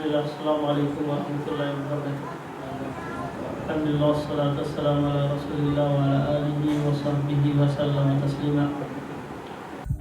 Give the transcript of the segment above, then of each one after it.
Bismillah, Assalamualaikum warahmatullahi wabarakatuh. Alhamdulillah, wassalatu wassalamu ala rasulillah wa ala alihi wa sahbihi wa sallam taslima.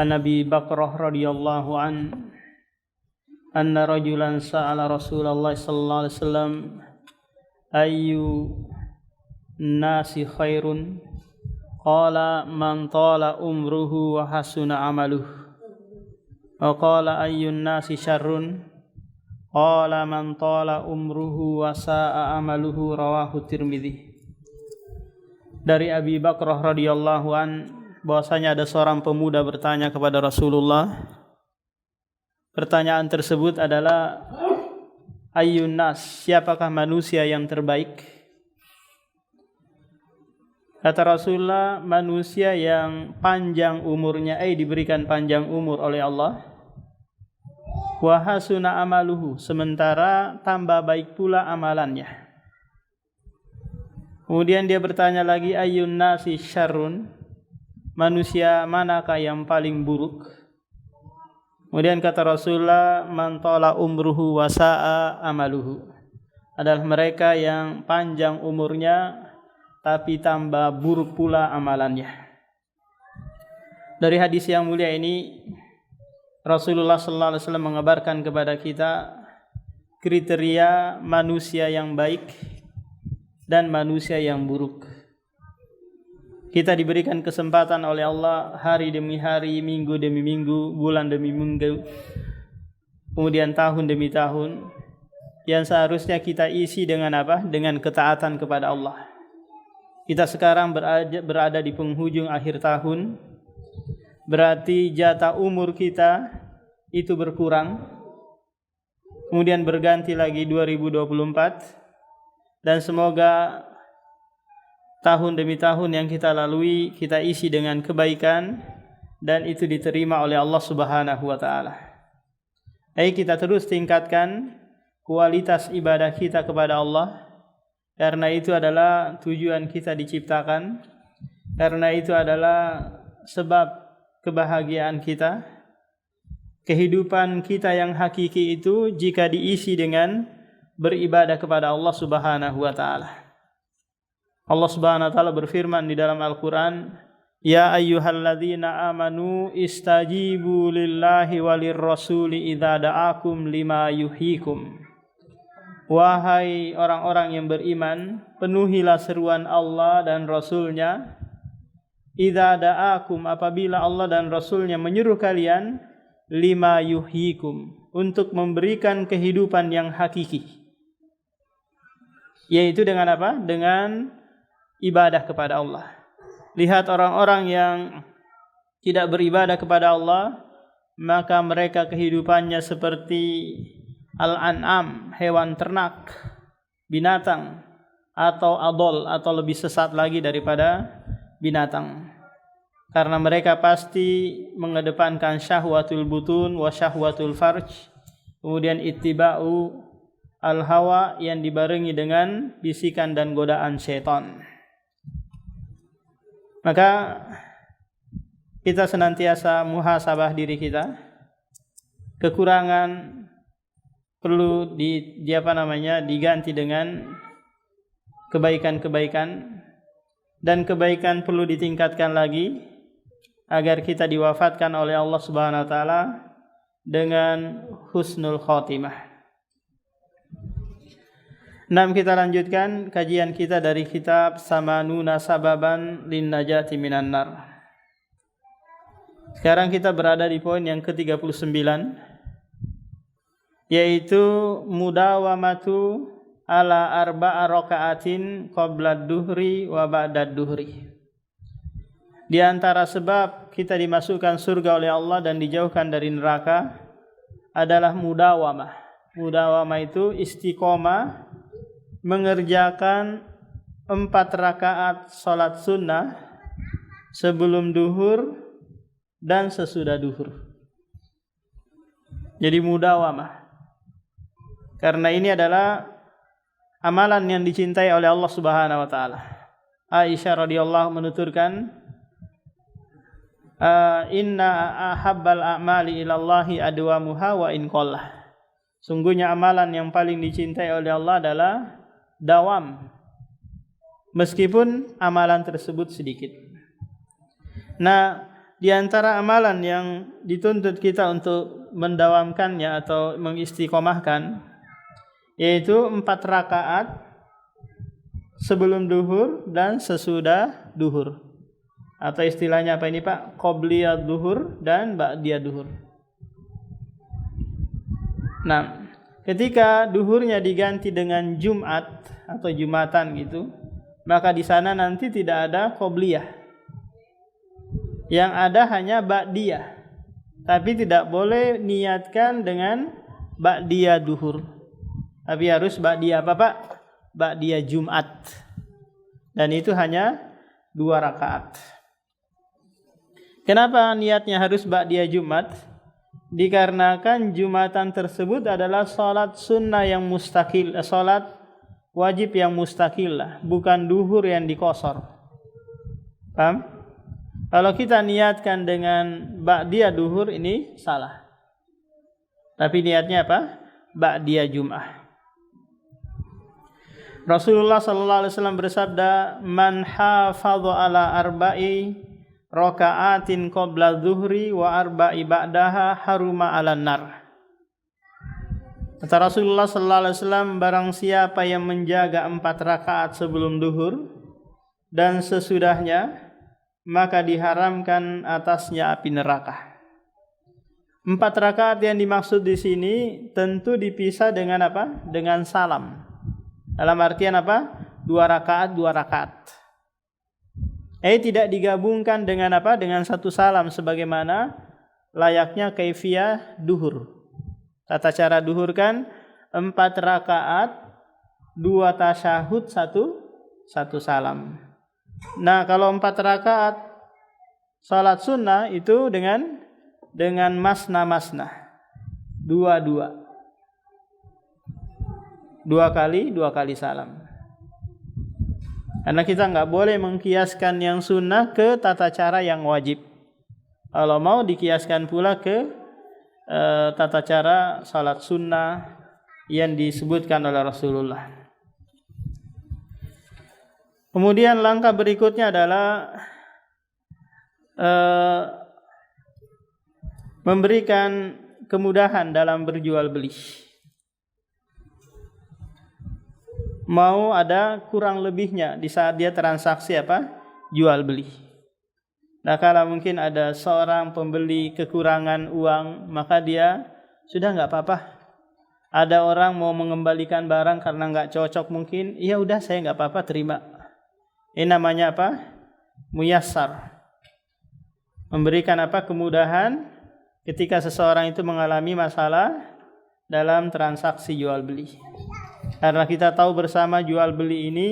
An Abi Bakrah radhiyallahu anna rajulan sa'ala Rasulullah sallallahu alaihi wasallam ayyu nasi khairun qala man tala umruhu wa hasuna amaluhu wa qala ayyun nasi syarrun qala man tala umruhu wa sa'a amaluhu rawahu Tirmidzi. Dari Abi Bakrah radhiyallahu bahwasanya ada seorang pemuda bertanya kepada Rasulullah. Pertanyaan tersebut adalah ayyun nas, siapakah manusia yang terbaik? Kata Rasulullah, manusia yang panjang umurnya, diberikan panjang umur oleh Allah. Wa hasuna amaluhu, sementara tambah baik pula amalannya. Kemudian dia bertanya lagi, ayyun nasi syarrun, manusia manakah yang paling buruk? Kemudian kata Rasulullah, man tala umruhu wa sa'a amaluhu, adalah mereka yang panjang umurnya tapi tambah buruk pula amalannya. Dari hadis yang mulia ini, Rasulullah sallallahu alaihi wasallam mengabarkan kepada kita kriteria manusia yang baik dan manusia yang buruk. Kita diberikan kesempatan oleh Allah hari demi hari, minggu demi minggu, bulan demi minggu, kemudian tahun demi tahun, yang seharusnya kita isi dengan apa? Dengan ketaatan kepada Allah. Kita sekarang berada di penghujung akhir tahun, berarti jatah umur kita itu berkurang, kemudian berganti lagi 2024, dan semoga tahun demi tahun yang kita lalui kita isi dengan kebaikan dan itu diterima oleh Allah Subhanahu wa taala. Ayo kita terus tingkatkan kualitas ibadah kita kepada Allah, karena itu adalah tujuan kita diciptakan, karena itu adalah sebab kebahagiaan kita. Kehidupan kita yang hakiki itu jika diisi dengan beribadah kepada Allah Subhanahu wa taala. Allah Subhanahu wa taala berfirman di dalam Al-Qur'an, ya ayyuhalladzina amanu istajibu lillahi walir rasuli idza da'akum lima yuhyikum. Wahai orang-orang yang beriman, penuhilah seruan Allah dan Rasulnya. Idza da'akum, apabila Allah dan Rasulnya menyuruh kalian, lima yuhyikum, untuk memberikan kehidupan yang hakiki. Yaitu dengan apa? Dengan ibadah kepada Allah. Lihat orang-orang yang tidak beribadah kepada Allah, maka mereka kehidupannya seperti al-an'am, hewan ternak, binatang, atau adol, atau lebih sesat lagi daripada binatang. Karena mereka pasti mengedepankan syahwatul butun wa syahwatul farj, kemudian ittiba'u al-hawa yang dibarengi dengan bisikan dan godaan syaitan. Maka kita senantiasa muhasabah diri kita. Kekurangan perlu diganti dengan kebaikan-kebaikan, dan kebaikan perlu ditingkatkan lagi agar kita diwafatkan oleh Allah Subhanahu wa taala dengan husnul khotimah. Kita lanjutkan kajian kita dari kitab Samanuna Sababan Lin Najati Minan Nar. Sekarang kita berada di poin yang ke-39, yaitu mudawamatu ala arba'a raka'atin qabla duhri wa ba'da duhri. Di antara sebab kita dimasukkan surga oleh Allah dan dijauhkan dari neraka adalah mudawamah. Mudawamah itu istiqomah mengerjakan 4 rakaat salat sunnah sebelum duhur dan sesudah duhur. Jadi mudawamah. Karena ini adalah amalan yang dicintai oleh Allah Subhanahu wa taala. Aisyah radhiyallahu menuturkan, inna ahabbal a'mali ilallahi adwamuha wa in qallah. Sungguhnya amalan yang paling dicintai oleh Allah adalah dawam, meskipun amalan tersebut sedikit. Nah, di antara amalan yang dituntut kita untuk mendawamkannya atau mengistiqomahkan, yaitu 4 rakaat sebelum duhur dan sesudah duhur. Atau istilahnya apa ini Pak? Qobliyah duhur dan ba'diyah duhur. Nah, ketika duhurnya diganti dengan Jumat atau Jumatan gitu, maka di sana nanti tidak ada qobliyah. Yang ada hanya ba'diyah. Tapi tidak boleh niatkan dengan ba'diyah duhur. Tapi harus ba'diyah apa Pak? Ba'diyah Jumat. Dan itu hanya 2 rakaat. Kenapa niatnya harus ba'diyah Jumat? Dikarenakan Jumatan tersebut adalah salat sunnah yang mustaqil, salat wajib yang mustaqil lah, bukan duhur yang dikosor. Paham? Kalau kita niatkan dengan ba'diyah duhur ini salah. Tapi niatnya apa? Ba'diyah Jum'ah. Rasulullah sallallahu alaihi wasallam bersabda, "Man hafadha ala arba'i raka'atin qabla dhuhri wa arba'i ba'daha haruma 'alan nar." Kata Rasulullah sallallahu alaihi wasallam, barang siapa yang menjaga 4 rakaat sebelum duhur dan sesudahnya, maka diharamkan atasnya api neraka. 4 rakaat yang dimaksud di sini tentu dipisah dengan apa? Dengan salam. Dalam artian apa? 2 rakaat, 2 rakaat. Tidak digabungkan dengan apa? Dengan 1 salam sebagaimana layaknya kaifiyah duhur. Tata cara duhur kan 4 rakaat, 2 tasyahud, 1 salam. Nah, kalau 4 rakaat salat sunnah itu dengan masna, 2 kali salam. Karena kita nggak boleh mengkiaskan yang sunnah ke tata cara yang wajib. Kalau mau dikiaskan pula ke tata cara salat sunnah yang disebutkan oleh Rasulullah. Kemudian langkah berikutnya adalah memberikan kemudahan dalam berjual beli. Mau ada kurang lebihnya di saat dia transaksi apa? Jual beli. Nah, kalau mungkin ada seorang pembeli kekurangan uang, maka dia sudah nggak apa-apa. Ada orang mau mengembalikan barang karena nggak cocok mungkin, ya udah saya nggak apa-apa terima. Ini namanya apa? Muyassar. Memberikan apa? Kemudahan ketika seseorang itu mengalami masalah dalam transaksi jual beli. Karena kita tahu bersama jual beli ini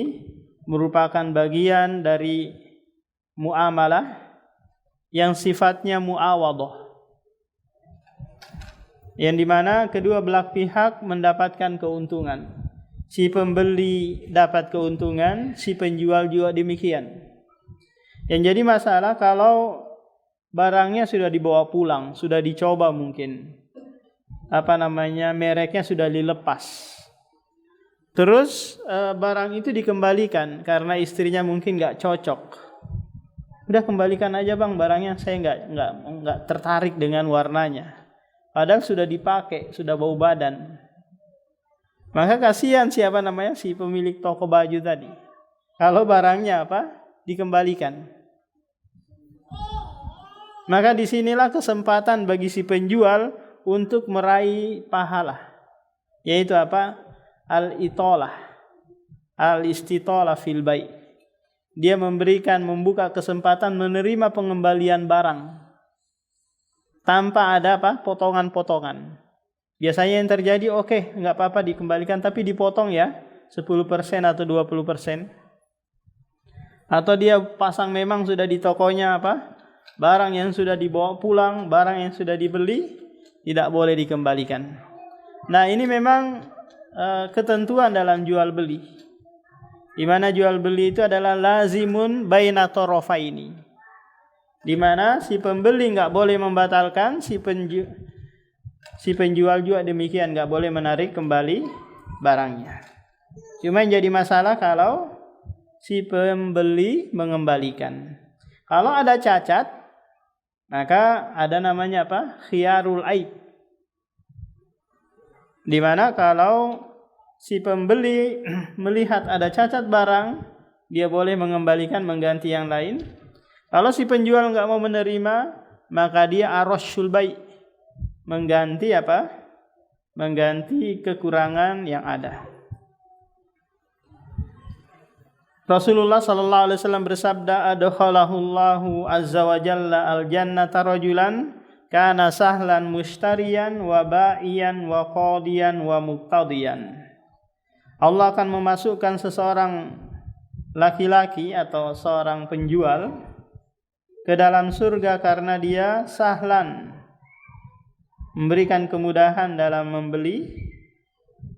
merupakan bagian dari muamalah yang sifatnya muawadhah, yang dimana kedua belah pihak mendapatkan keuntungan. Si pembeli dapat keuntungan, si penjual juga demikian. Yang jadi masalah kalau barangnya sudah dibawa pulang, sudah dicoba mungkin, mereknya sudah dilepas. Terus barang itu dikembalikan karena istrinya mungkin nggak cocok. Udah kembalikan aja bang barangnya, saya nggak tertarik dengan warnanya. Padahal sudah dipakai, sudah bau badan. Maka kasihan si pemilik toko baju tadi. Kalau barangnya dikembalikan. Maka disinilah kesempatan bagi si penjual untuk meraih pahala, yaitu al-itolah, al-istitolah fil bai'. Dia membuka kesempatan menerima pengembalian barang tanpa ada potongan-potongan. Biasanya yang terjadi enggak apa-apa dikembalikan tapi dipotong ya 10% atau 20%. Atau dia pasang memang sudah di tokonya barang yang sudah dibawa pulang, barang yang sudah dibeli tidak boleh dikembalikan. Nah, ini memang ketentuan dalam jual beli. Di mana jual beli itu adalah lazimun baina tarafaini. Di mana si pembeli enggak boleh membatalkan, Si penjual juga demikian, nggak boleh menarik kembali barangnya. Cuma yang jadi masalah kalau si pembeli mengembalikan. Kalau ada cacat, maka ada namanya apa? Khiyarul aib. Di mana kalau si pembeli melihat ada cacat barang, dia boleh mengembalikan, mengganti yang lain. Kalau si penjual nggak mau menerima, maka dia arashul bai', mengganti apa? Mengganti kekurangan yang ada. Rasulullah sallallahu alaihi wasallam bersabda, adkhalahullahu azza wa jalla al-jannata rajulan kana sahlan mushtariyan wa ba'iyan wa qadiyan wa muqtadiyan. Allah akan memasukkan seseorang laki-laki atau seorang penjual ke dalam surga karena dia sahlan, memberikan kemudahan dalam membeli,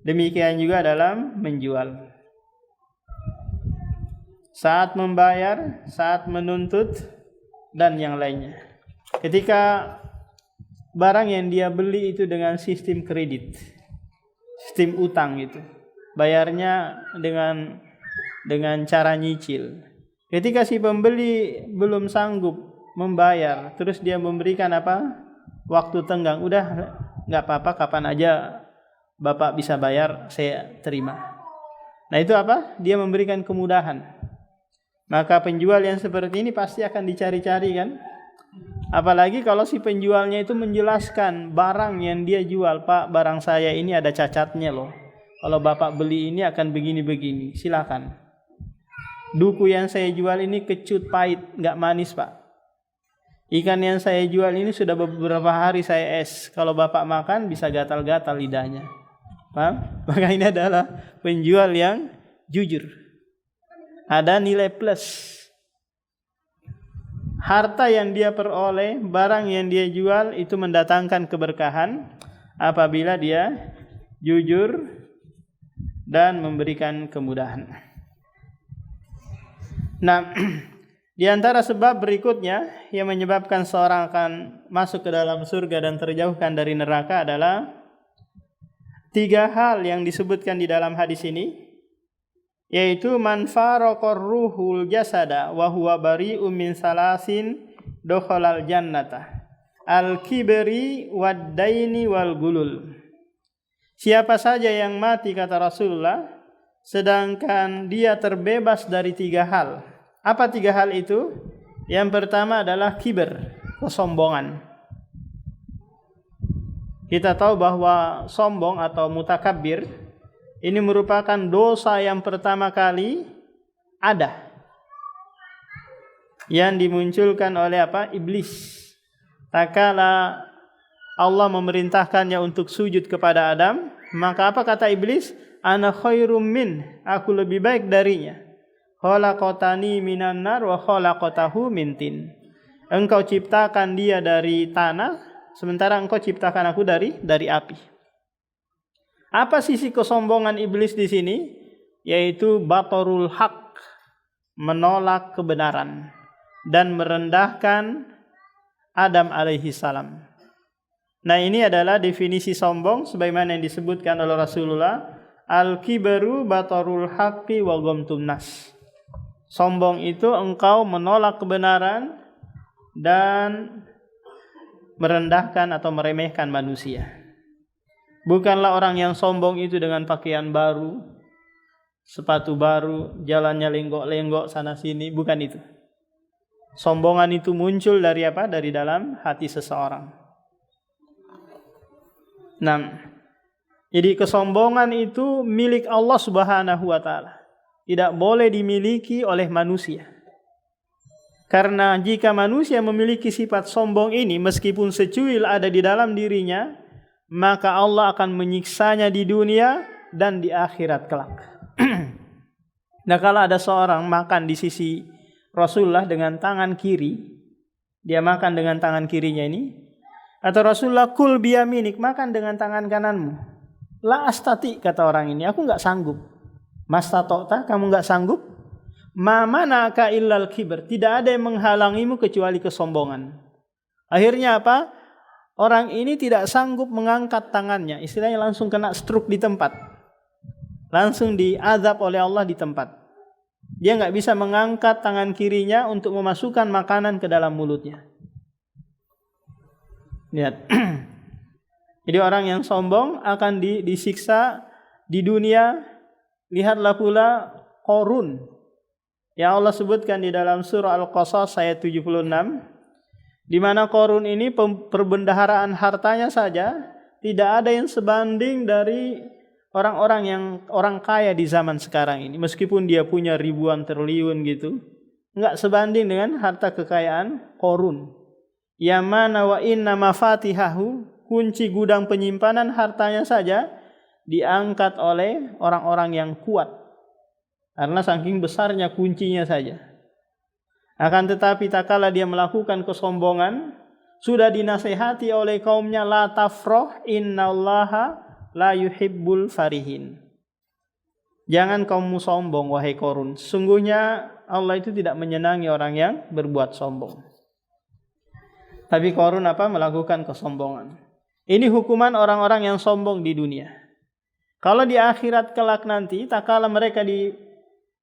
demikian juga dalam menjual. Saat membayar, saat menuntut, dan yang lainnya. Ketika barang yang dia beli itu dengan sistem kredit, sistem utang itu, bayarnya dengan cara nyicil. Ketika si pembeli belum sanggup membayar, terus dia memberikan apa? Waktu tenggang, udah nggak apa-apa, kapan aja Bapak bisa bayar, saya terima. Nah itu apa? Dia memberikan kemudahan. Maka penjual yang seperti ini pasti akan dicari-cari kan? Apalagi kalau si penjualnya itu menjelaskan barang yang dia jual, Pak, barang saya ini ada cacatnya loh. Kalau Bapak beli ini akan begini-begini, silakan. Duku yang saya jual ini kecut, pahit, nggak manis, Pak. Ikan yang saya jual ini sudah beberapa hari saya es. Kalau Bapak makan bisa gatal-gatal lidahnya. Paham? Maka ini adalah penjual yang jujur. Ada nilai plus. Harta yang dia peroleh, barang yang dia jual itu mendatangkan keberkahan apabila dia jujur dan memberikan kemudahan. Nah, di antara sebab berikutnya yang menyebabkan seorang akan masuk ke dalam surga dan terjauhkan dari neraka adalah 3 hal yang disebutkan di dalam hadis ini, yaitu man faraqar ruhul jasada wa huwa bari'un min salasin dakhalal jannata al-kibri wad-daini wal gulul. Siapa saja yang mati, kata Rasulullah, sedangkan dia terbebas dari 3 hal. Apa 3 hal itu? Yang pertama adalah kiber, kesombongan. Kita tahu bahwa sombong atau mutakabbir ini merupakan dosa yang pertama kali ada, yang dimunculkan oleh apa? Iblis. Tatkala Allah memerintahkannya untuk sujud kepada Adam, maka apa kata iblis? Ana khairum min, aku lebih baik darinya. Khalaqatani minan nar wa khalaqatahu min tin. Engkau ciptakan dia dari tanah, sementara engkau ciptakan aku dari api. Apa sisi kesombongan iblis di sini? Yaitu batorul haq, menolak kebenaran dan merendahkan Adam alaihi salam. Nah, ini adalah definisi sombong sebagaimana yang disebutkan oleh Rasulullah, al-kibaru batorul haqqi wa ghamtun nas. Sombong itu engkau menolak kebenaran dan merendahkan atau meremehkan manusia. Bukanlah orang yang sombong itu dengan pakaian baru, sepatu baru, jalannya lenggok-lenggok sana sini, bukan itu. Sombongan itu muncul dari apa? Dari dalam hati seseorang. Nah, jadi kesombongan itu milik Allah Subhanahu wa taala. Tidak boleh dimiliki oleh manusia. Karena jika manusia memiliki sifat sombong ini, meskipun secuil ada di dalam dirinya, maka Allah akan menyiksanya di dunia dan di akhirat kelak. Nah, kalau ada seorang makan di sisi Rasulullah dengan tangan kiri, dia makan dengan tangan kirinya ini, atau Rasulullah kul biyaminik, makan dengan tangan kananmu. La astati, kata orang ini, aku enggak sanggup. Mastatota, kamu enggak sanggup? Ma manaka illal kibr, tidak ada yang menghalangimu kecuali kesombongan. Akhirnya apa? orang ini tidak sanggup mengangkat tangannya, istilahnya langsung kena stroke di tempat, langsung diazab oleh Allah di tempat. Dia nggak bisa mengangkat tangan kirinya untuk memasukkan makanan ke dalam mulutnya. Lihat. Jadi orang yang sombong akan disiksa di dunia. Lihatlah pula Qarun. Ya Allah sebutkan di dalam surah Al-Qasas ayat 76, di mana Qarun ini perbendaharaan hartanya saja tidak ada yang sebanding dari orang kaya di zaman sekarang ini. Meskipun dia punya ribuan triliun gitu, enggak sebanding dengan harta kekayaan Qarun. Yamana wa inna mafatihahu, kunci gudang penyimpanan hartanya saja diangkat oleh orang-orang yang kuat. Karena saking besarnya kuncinya saja. Akan tetapi tak kala dia melakukan kesombongan, sudah dinasihati oleh kaumnya, la tafrah innallaha la yuhibbul farihin. Jangan kamu sombong wahai Qarun. Sungguhnya Allah itu tidak menyenangi orang yang berbuat sombong. Tapi Qarun melakukan kesombongan. Ini hukuman orang-orang yang sombong di dunia. Kalau di akhirat kelak nanti, tak kala mereka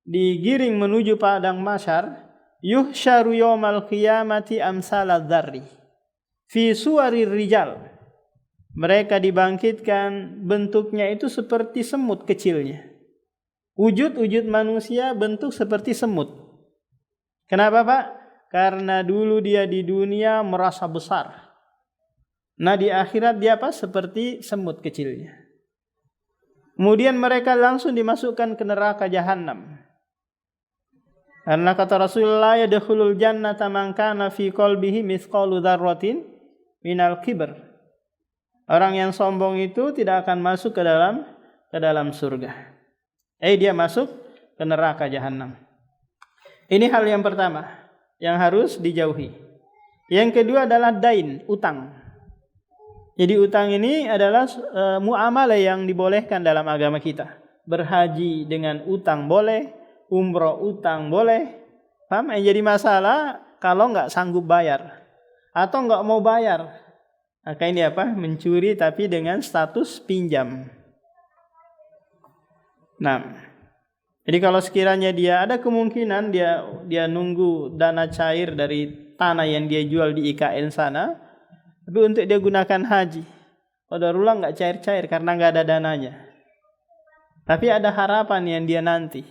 digiring menuju padang mahsyar, yuhsyaru yaumal qiyamati amsalad dzarri fi suwarir rijal. Mereka dibangkitkan, bentuknya itu seperti semut kecilnya. Wujud manusia bentuk seperti semut. Kenapa, Pak? Karena dulu dia di dunia merasa besar. Nah, di akhirat dia seperti semut kecilnya. Kemudian mereka langsung dimasukkan ke neraka jahanam. Karena kata Rasulullah, yadkhulul jannata man kana fi qalbihi mithqalu dzarratin minal kibr. Orang yang sombong itu tidak akan masuk ke dalam surga. Dia masuk ke neraka jahanam. Ini hal yang pertama yang harus dijauhi. Yang kedua adalah dain, utang. Jadi utang ini adalah muamalah yang dibolehkan dalam agama kita. Berhaji dengan utang boleh, umroh utang boleh. Paham? Yang jadi masalah kalau nggak sanggup bayar atau nggak mau bayar. Maka ini mencuri tapi dengan status pinjam. Nah, jadi kalau sekiranya dia ada kemungkinan dia nunggu dana cair dari tanah yang dia jual di IKN sana. Tapi untuk dia gunakan haji, qadarullah nggak cair-cair karena nggak ada dananya. Tapi ada harapan yang dia nanti,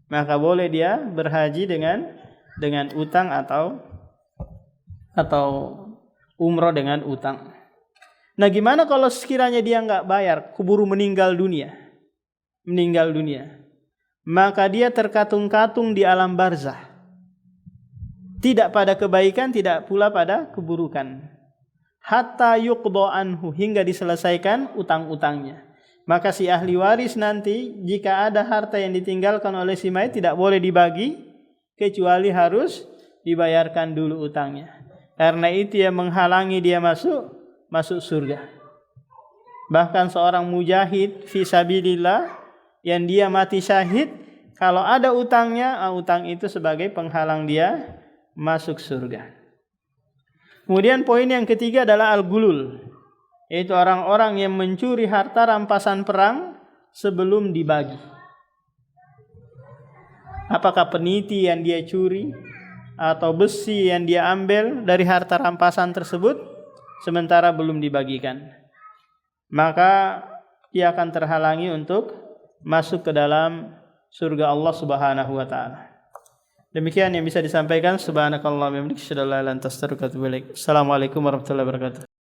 maka boleh dia berhaji dengan utang atau umroh dengan utang. Nah, gimana kalau sekiranya dia nggak bayar, keburu meninggal dunia, maka dia terkatung-katung di alam barzah, tidak pada kebaikan, tidak pula pada keburukan. Hatta yuqda anhu, hingga diselesaikan utang-utangnya. Maka si ahli waris nanti jika ada harta yang ditinggalkan oleh si mayit tidak boleh dibagi kecuali harus dibayarkan dulu utangnya. Karena itu yang menghalangi dia masuk surga. Bahkan seorang mujahid fi sabilillah yang dia mati syahid, kalau ada utangnya, utang itu sebagai penghalang dia masuk surga. Kemudian poin yang ketiga adalah al-gulul, yaitu orang-orang yang mencuri harta rampasan perang sebelum dibagi. Apakah peniti yang dia curi atau besi yang dia ambil dari harta rampasan tersebut sementara belum dibagikan, maka dia akan terhalangi untuk masuk ke dalam surga Allah Subhanahu wa taala. Demikian yang bisa disampaikan. Subhanakallahumma wa bihamdika asyhadu an la ilaha illa anta astaghfiruka wa atubu ilaik. Assalamualaikum warahmatullahi wabarakatuh.